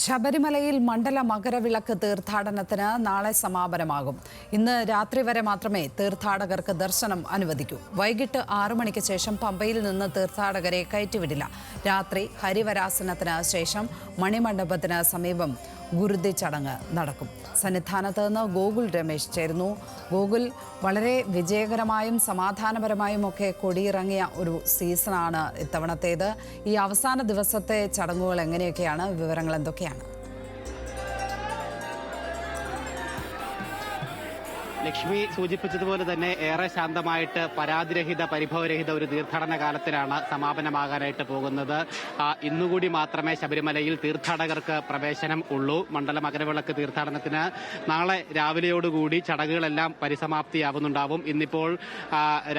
ശബരിമലയിൽ മണ്ഡല മകരവിളക്ക് തീർത്ഥാടനത്തിന് നാളെ സമാപനമാകും. ഇന്ന് രാത്രി വരെ മാത്രമേ തീർത്ഥാടകർക്ക് ദർശനം അനുവദിക്കൂ. വൈകിട്ട് 6 മണിക്ക് ശേഷം പമ്പയിൽ നിന്ന് തീർത്ഥാടകരെ കയറ്റിവിടില്ല. രാത്രി ഹരിവരാസനത്തിന് ശേഷം മണിമണ്ഡപത്തിന് സമീപം ഗുരുതി ചടങ്ങ് നടക്കും. സന്നിധാനത്ത് നിന്ന് ഗോകുൽ രമേശ് ചേരുന്നു. ഗോകുൽ, വളരെ വിജയകരമായും സമാധാനപരമായും ഒക്കെ കൊടിയിറങ്ങിയ ഒരു സീസണാണ് ഇത്തവണത്തേത്. ഈ അവസാന ദിവസത്തെ ചടങ്ങുകൾ എങ്ങനെയൊക്കെയാണ്? വിവരങ്ങൾ എന്തൊക്കെയാണ്? ലക്ഷ്മി സൂചിപ്പിച്ചതുപോലെ തന്നെ ഏറെ ശാന്തമായിട്ട് പരാതിരഹിത പരിഭവരഹിത ഒരു തീർത്ഥാടന കാലത്തിലാണ് സമാപനമാകാനായിട്ട് പോകുന്നത്. ഇന്നുകൂടി മാത്രമേ ശബരിമലയിൽ തീർത്ഥാടകർക്ക് പ്രവേശനം ഉള്ളൂ. മണ്ഡല മകരവിളക്ക് തീർത്ഥാടനത്തിന് നാളെ രാവിലെയോടുകൂടി ചടങ്ങുകളെല്ലാം പരിസമാപ്തിയാവുന്നുണ്ടാവും. ഇന്നിപ്പോൾ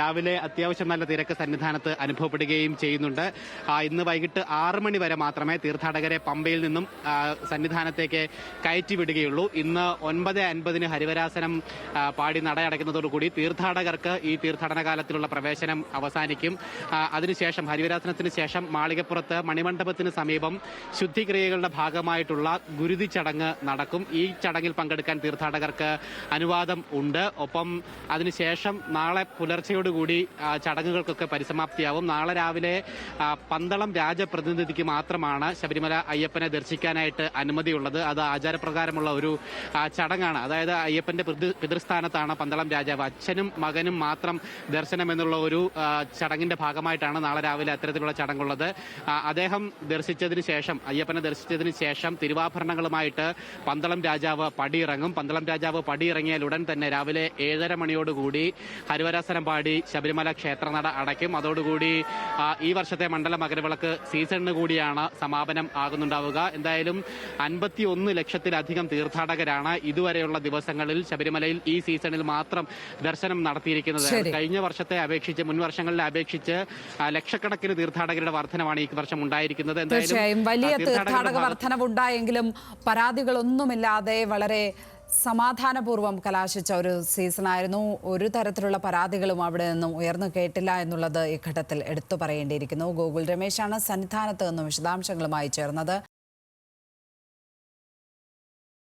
രാവിലെ അത്യാവശ്യം നല്ല തിരക്ക് സന്നിധാനത്ത് അനുഭവപ്പെടുകയും ചെയ്യുന്നുണ്ട്. ഇന്ന് വൈകിട്ട് 6 മണി വരെ മാത്രമേ തീർത്ഥാടകരെ പമ്പയിൽ നിന്നും സന്നിധാനത്തേക്ക് കയറ്റിവിടുകയുള്ളൂ. ഇന്ന് 9:50 ഹരിവരാസനം പാടി നടയടയ്ക്കുന്നതോടുകൂടി തീർത്ഥാടകർക്ക് ഈ തീർത്ഥാടന കാലത്തിലുള്ള പ്രവേശനം അവസാനിക്കും. അതിനുശേഷം ഹരിവരാസനത്തിന് ശേഷം മാളികപ്പുറത്ത് മണിമണ്ഡപത്തിന് സമീപം ശുദ്ധിക്രിയകളുടെ ഭാഗമായിട്ടുള്ള ഗുരുതി ചടങ്ങ് നടക്കും. ഈ ചടങ്ങിൽ പങ്കെടുക്കാൻ തീർത്ഥാടകർക്ക് അനുവാദം ഉണ്ട്. ഒപ്പം അതിനുശേഷം നാളെ പുലർച്ചയോടുകൂടി ചടങ്ങുകൾക്കൊക്കെ പരിസമാപ്തിയാവും. നാളെ രാവിലെ പന്തളം രാജപ്രതിനിധിക്ക് മാത്രമാണ് ശബരിമല അയ്യപ്പനെ ദർശിക്കാനായിട്ട് അനുമതിയുള്ളത്. അത് ആചാരപ്രകാരമുള്ള ഒരു ചടങ്ങാണ്. അതായത് അയ്യപ്പന്റെ പിതൃസ്ഥാനത്താണ് പന്തളം രാജാവ്. അച്ഛനും മകനും മാത്രം ദർശനം എന്നുള്ള ഒരു ചടങ്ങിന്റെ ഭാഗമായിട്ടാണ് നാളെ രാവിലെ അത്തരത്തിലുള്ള ചടങ്ങുള്ളത്. അദ്ദേഹം ദർശിച്ചതിന് ശേഷം, അയ്യപ്പനെ ദർശിച്ചതിന് ശേഷം തിരുവാഭരണങ്ങളുമായിട്ട് പന്തളം രാജാവ് പടിയിറങ്ങും. പന്തളം രാജാവ് പടിയിറങ്ങിയാൽ ഉടൻ തന്നെ രാവിലെ 7:30 മണിയോടുകൂടി ഹരിവരാസനം പാടി ശബരിമല ക്ഷേത്രനട അടയ്ക്കും. അതോടുകൂടി ഈ വർഷത്തെ മണ്ഡല മകരവിളക്ക് സീസണിന് കൂടിയാണ് സമാപനം ആകുന്നുണ്ടാവുക. എന്തായാലും 51 ലക്ഷത്തിലധികം തീർത്ഥാടകരാണ് ഇതുവരെയുള്ള ദിവസങ്ങളിൽ ശബരിമലയിൽ ഈ സീസണിൽ മാത്രം ദർശനം നടത്തിയിരിക്കുന്നത്. കഴിഞ്ഞ വർഷത്തെ അപേക്ഷിച്ച്, മുൻ വർഷങ്ങളിലെ അപേക്ഷിച്ച് ലക്ഷക്കണക്കിന് തീർത്ഥാടകരുടെ വർധനമാണ് ഈ വർഷം ഉണ്ടായിരിക്കുന്നത്. തീർച്ചയായും വലിയ തീർത്ഥാടക വർധനവുണ്ടായെങ്കിലും പരാതികളൊന്നുമില്ലാതെ വളരെ സമാധാനപൂർവ്വം കലാശിച്ച ഒരു സീസണായിരുന്നു. ഒരു തരത്തിലുള്ള പരാതികളും അവിടെ നിന്നും ഉയർന്നു കേട്ടില്ല എന്നുള്ളത് ഈ ഘട്ടത്തിൽ എടുത്തു പറയേണ്ടിയിരിക്കുന്നു. ഗോകുൽ രമേശാണ് സന്നിധാനത്ത് നിന്നും വിശദാംശങ്ങളുമായി ചേർന്നത്.